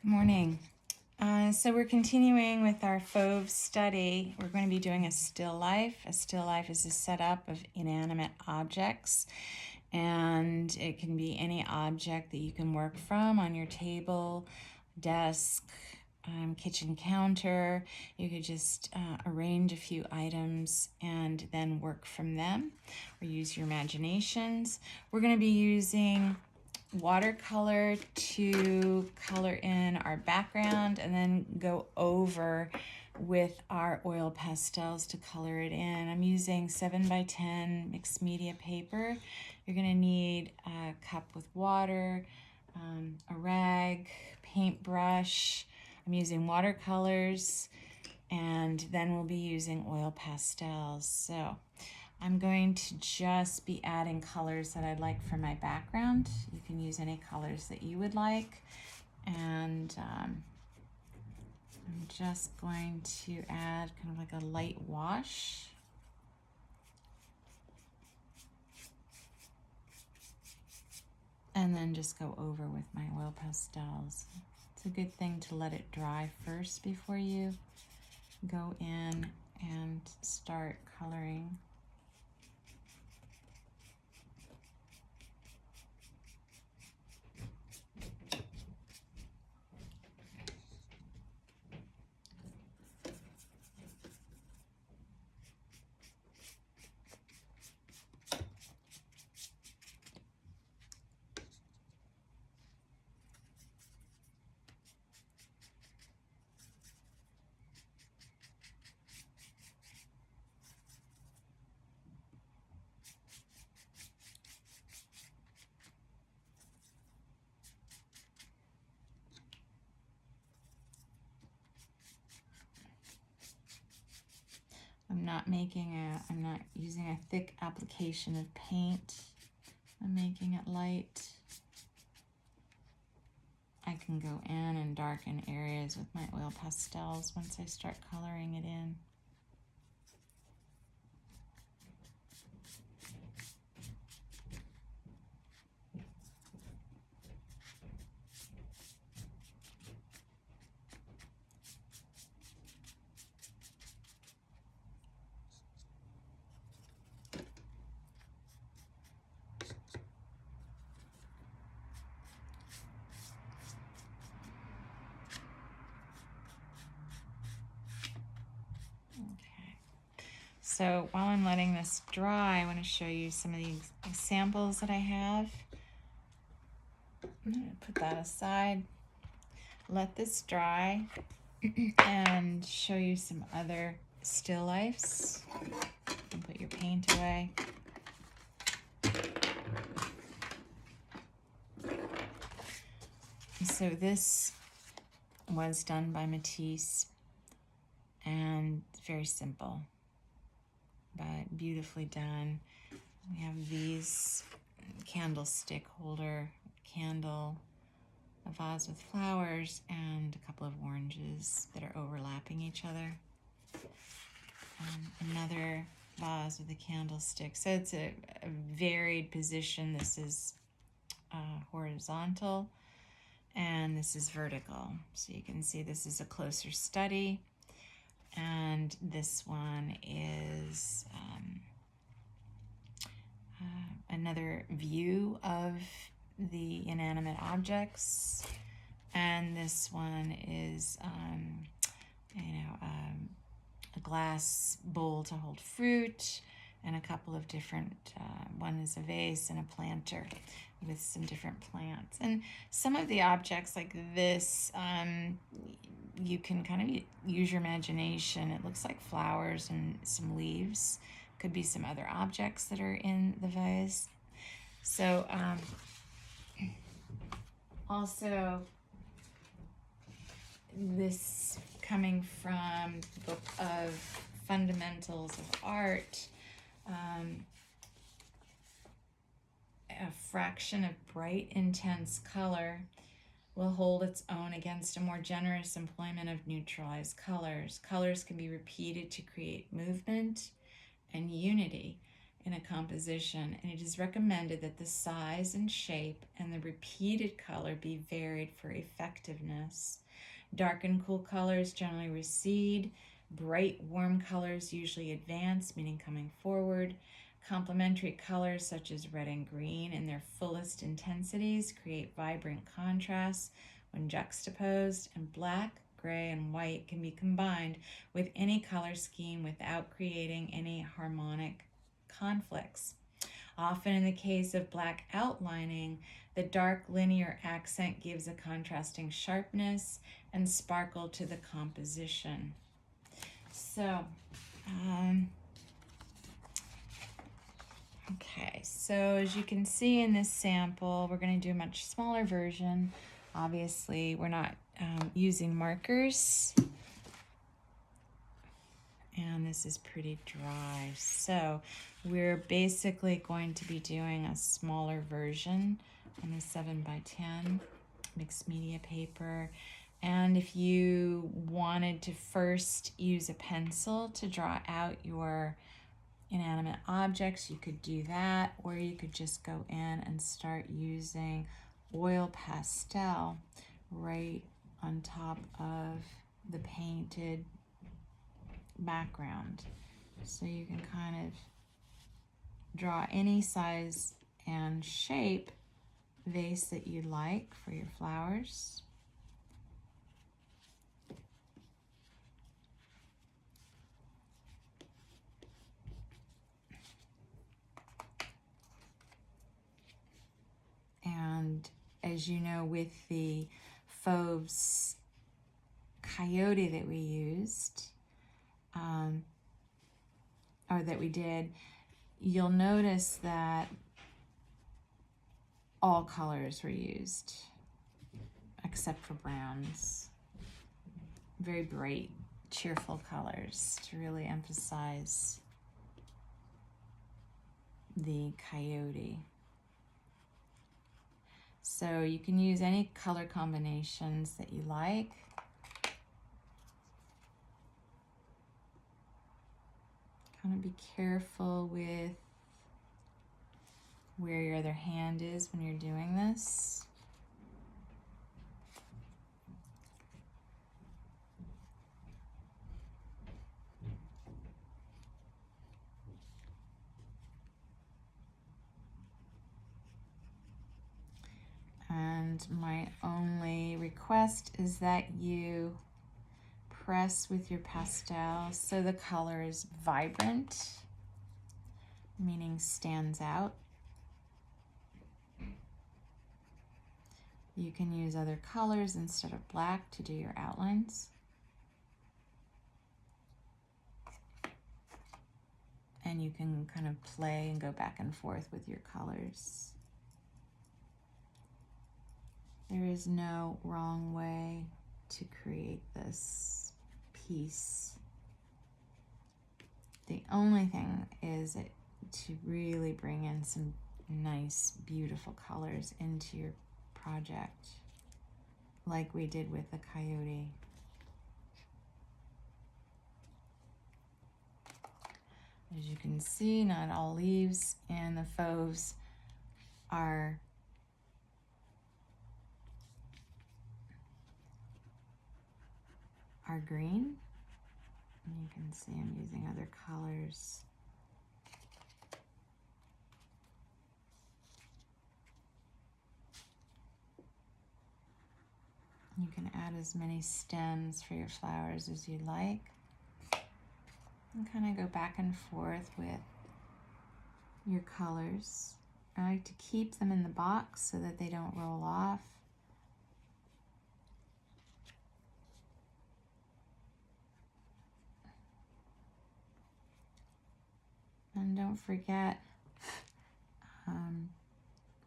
Good morning. So we're continuing with our Fauve study. We're going to be doing a still life. A still life is a setup of inanimate objects, and it can be any object that you can work from on your table, desk, kitchen counter. You could just arrange a few items and then work from them, or use your imaginations. We're going to be using watercolor to color in our background and then go over with our oil pastels to color it in. I'm using 7x10 mixed media paper. You're going to need a cup with water, a rag, paintbrush. I'm using watercolors, and then we'll be using oil pastels. So I'm going to just be adding colors that I'd like for my background. You can use any colors that you would like. And I'm just going to add kind of like a light wash. And then just go over with my oil pastels. It's a good thing to let it dry first before you go in and start coloring. I'm not using a thick application of paint. I'm making it light. I can go in and darken areas with my oil pastels once I start coloring it in. So while I'm letting this dry, I want to show you some of these samples that I have. I'm going to put that aside, let this dry, and show you some other still lifes. And put your paint away. So this was done by Matisse, and very simple, but beautifully done. We have these candlestick holder, candle, a vase with flowers, and a couple of oranges that are overlapping each other. Another vase with a candlestick. So it's a varied position. This is horizontal, and this is vertical. So you can see this is a closer study. And this one is another view of the inanimate objects. And this one is, a glass bowl to hold fruit, and a couple of different, one is a vase and a planter with some different plants. And some of the objects like this, you can kind of use your imagination. It looks like flowers and some leaves. Could be some other objects that are in the vase. So also this coming from the book of Fundamentals of Art, a fraction of bright, intense color will hold its own against a more generous employment of neutralized colors. Colors can be repeated to create movement and unity in a composition, and it is recommended that the size and shape and the repeated color be varied for effectiveness. Dark and cool colors generally recede. Bright, warm colors usually advance, meaning coming forward. Complementary colors such as red and green in their fullest intensities create vibrant contrasts when juxtaposed, and black, gray, and white can be combined with any color scheme without creating any harmonic conflicts. Often in the case of black outlining, the dark linear accent gives a contrasting sharpness and sparkle to the composition. So, okay, so as you can see in this sample, we're going to do a much smaller version. Obviously, we're not using markers. And this is pretty dry. So we're basically going to be doing a smaller version on the 7x10 mixed media paper. And if you wanted to first use a pencil to draw out your inanimate objects, you could do that, or you could just go in and start using oil pastel right on top of the painted background. So you can kind of draw any size and shape vase that you like for your flowers. And as you know, with the Fauvism coyote that we used, or that we did, you'll notice that all colors were used except for browns. Very bright, cheerful colors to really emphasize the coyote. So you can use any color combinations that you like. Kind of be careful with where your other hand is when you're doing this. And my only request is that you press with your pastel so the color is vibrant, meaning stands out. You can use other colors instead of black to do your outlines. And you can kind of play and go back and forth with your colors. There is no wrong way to create this piece. The only thing is to really bring in some nice, beautiful colors into your project, like we did with the coyote. As you can see, not all leaves in the Fauves are green. And you can see I'm using other colors. You can add as many stems for your flowers as you like. And kind of go back and forth with your colors. I like to keep them in the box so that they don't roll off. And don't forget,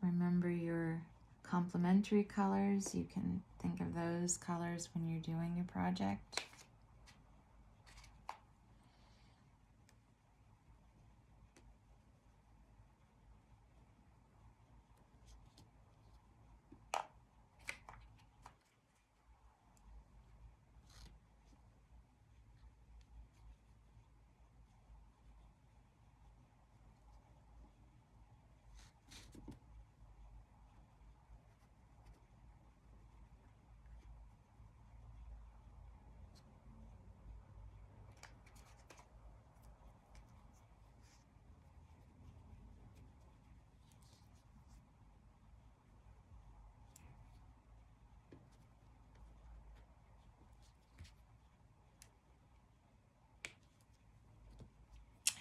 remember your complementary colors. You can think of those colors when you're doing your project.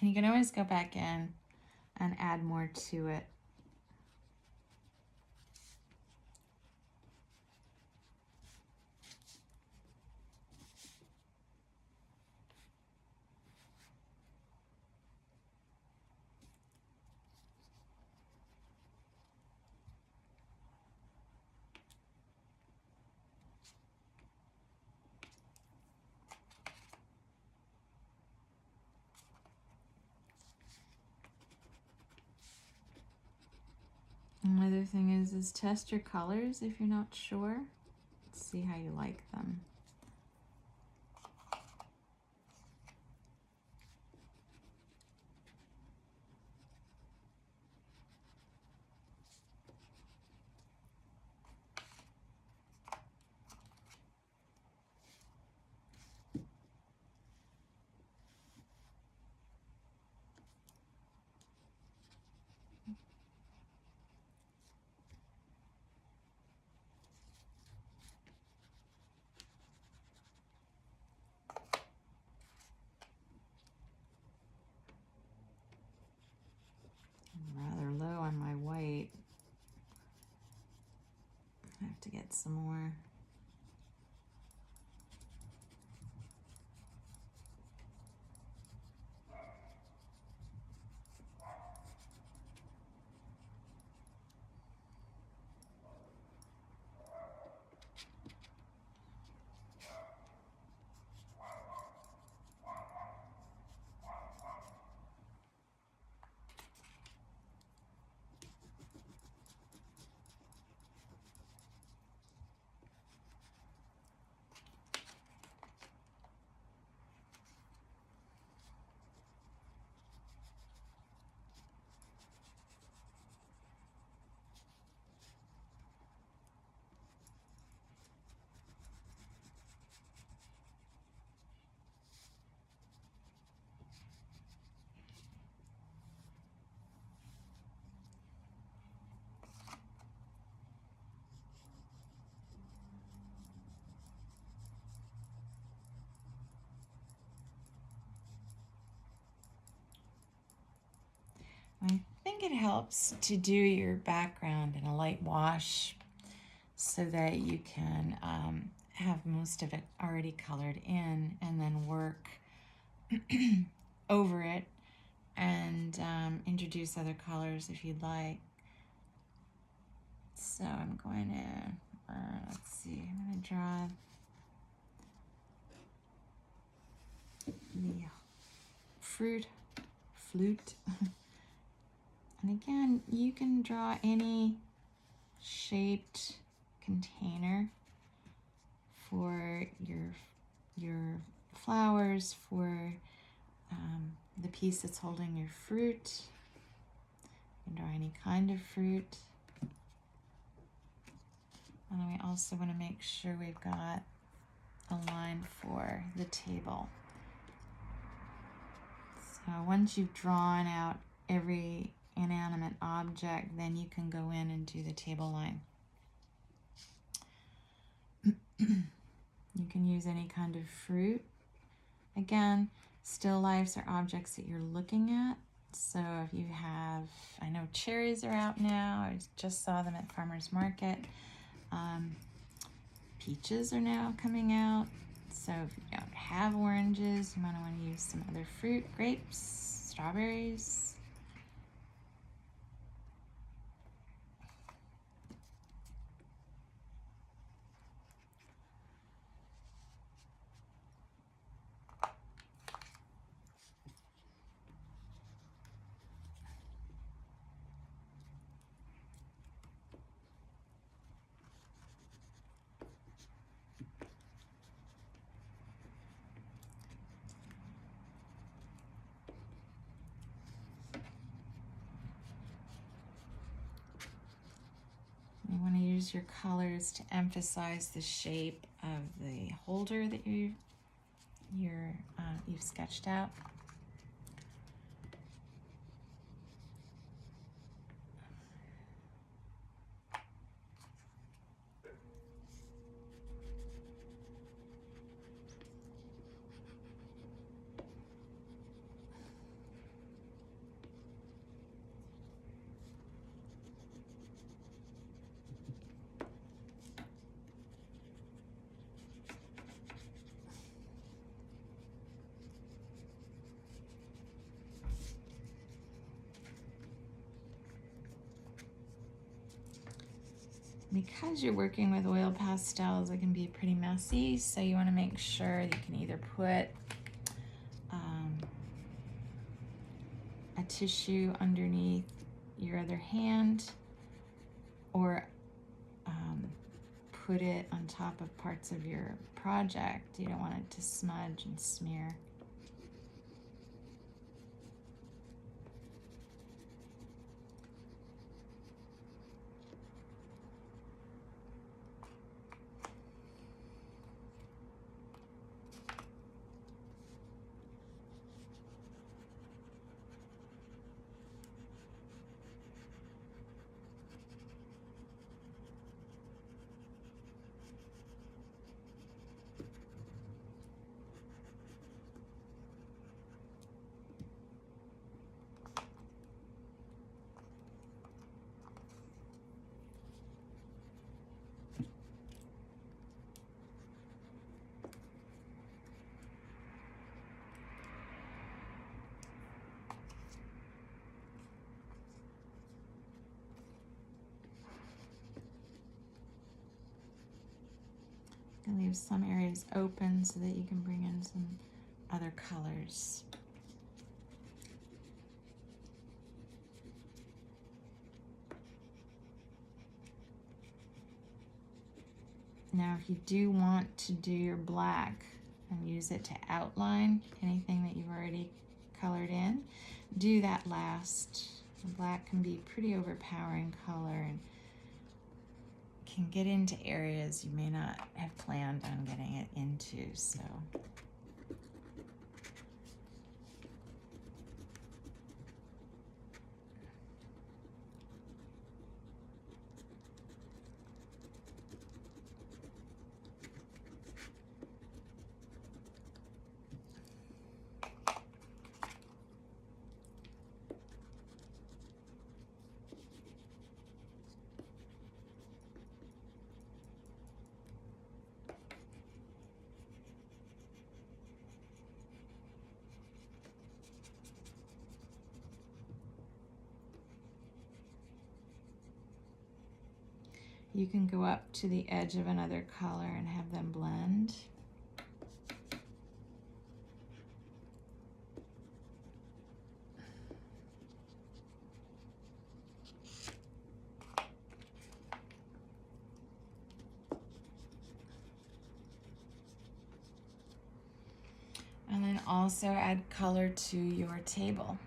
And you can always go back in and add more to it. Another thing is test your colors if you're not sure. See how you like them. I'm rather low on my white. I have to get some more. I think it helps to do your background in a light wash so that you can have most of it already colored in and then work over it and introduce other colors if you'd like. So I'm going to, let's see, I'm going to draw the flute. And again, you can draw any shaped container for your flowers, for the piece that's holding your fruit. You can draw any kind of fruit. And then we also want to make sure we've got a line for the table. So once you've drawn out every inanimate object, then you can go in and do the table line. You can use any kind of fruit. Again, still lifes are objects that you're looking at. So if you have, I know cherries are out now. I just saw them at farmer's market. Peaches are now coming out. So if you don't have oranges, you might want to use some other fruit, grapes, strawberries. You want to use your colors to emphasize the shape of the holder that you've sketched out. because you're working with oil pastels, it can be pretty messy, so you want to make sure you can either put a tissue underneath your other hand, or put it on top of parts of your project. You don't want it to smudge and smear. And leave some areas open so that you can bring in some other colors. Now, if you do want to do your black and use it to outline anything that you've already colored in, do that last. The black can be pretty overpowering color and can get into areas you may not have planned on getting it into, so. You can go up to the edge of another color and have them blend. And then also add color to your table.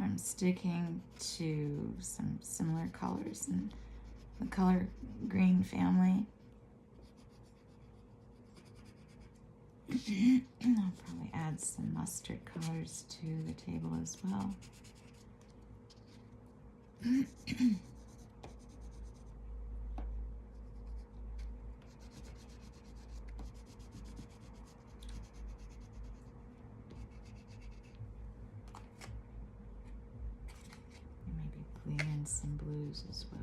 I'm sticking to some similar colors in the color green family. I'll probably add some mustard colors to the table as well. some blues as well.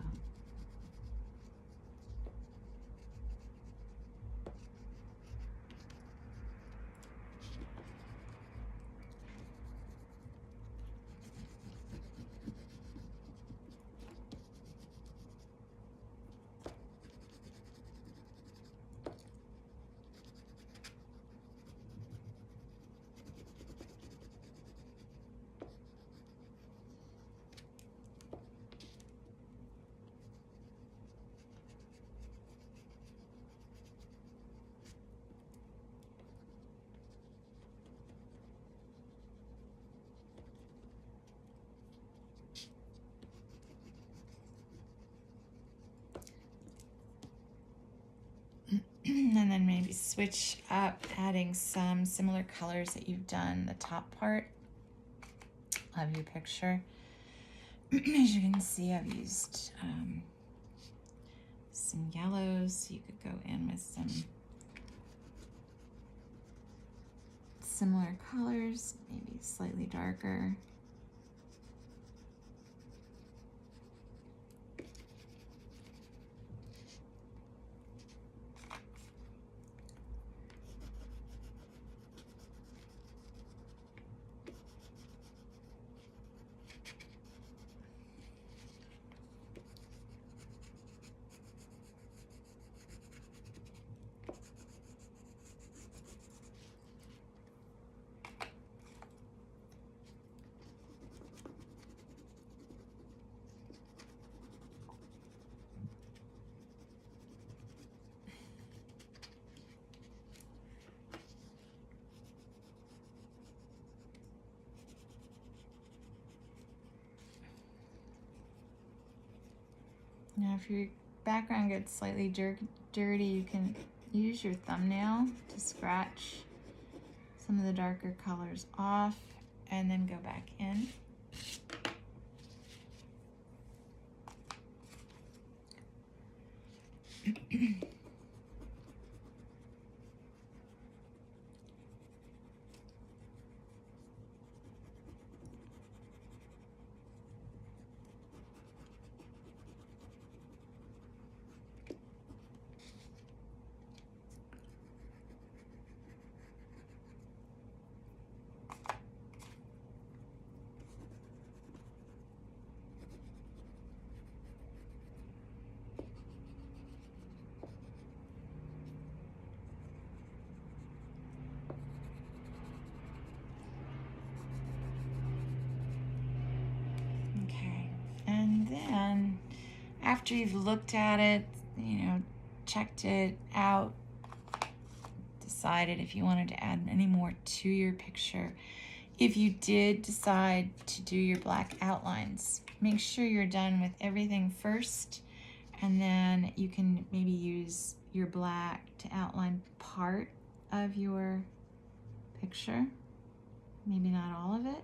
And then maybe switch up, adding some similar colors that you've done the top part of your picture. As you can see, I've used some yellows. You could go in with some similar colors, maybe slightly darker. Now, if your background gets slightly dirty, you can use your thumbnail to scratch some of the darker colors off and then go back in. Okay, and then after you've looked at it, checked it out, decided if you wanted to add any more to your picture, if you did decide to do your black outlines, make sure you're done with everything first, and then you can maybe use your black to outline part of your picture, maybe not all of it.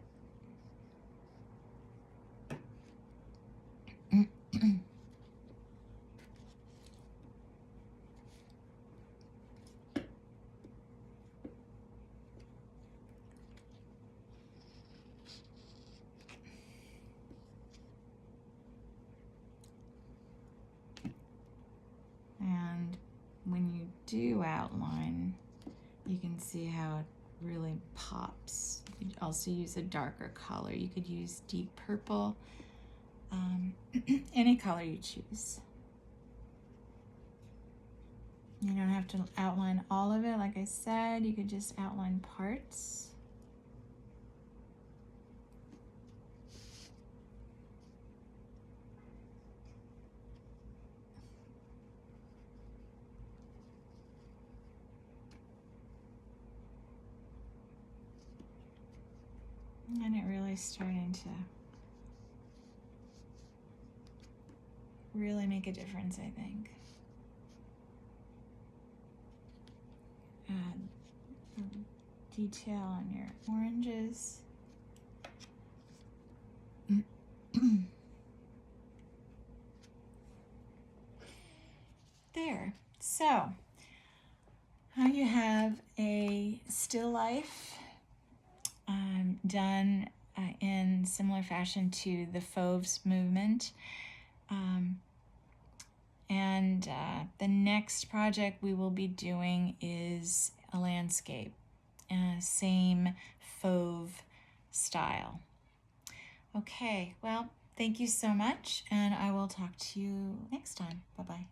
And when you do outline, you can see how it really pops. You could also use a darker color. You could use deep purple, any color you choose. You don't have to outline all of it. Like I said, you could just outline parts. And it really starting to really make a difference, I think. Add detail on your oranges. There. So, now you have a still life done in similar fashion to the Fauves movement. And the next project we will be doing is a landscape, same Fauve style. Okay, well, thank you so much, and I will talk to you next time. Bye-bye.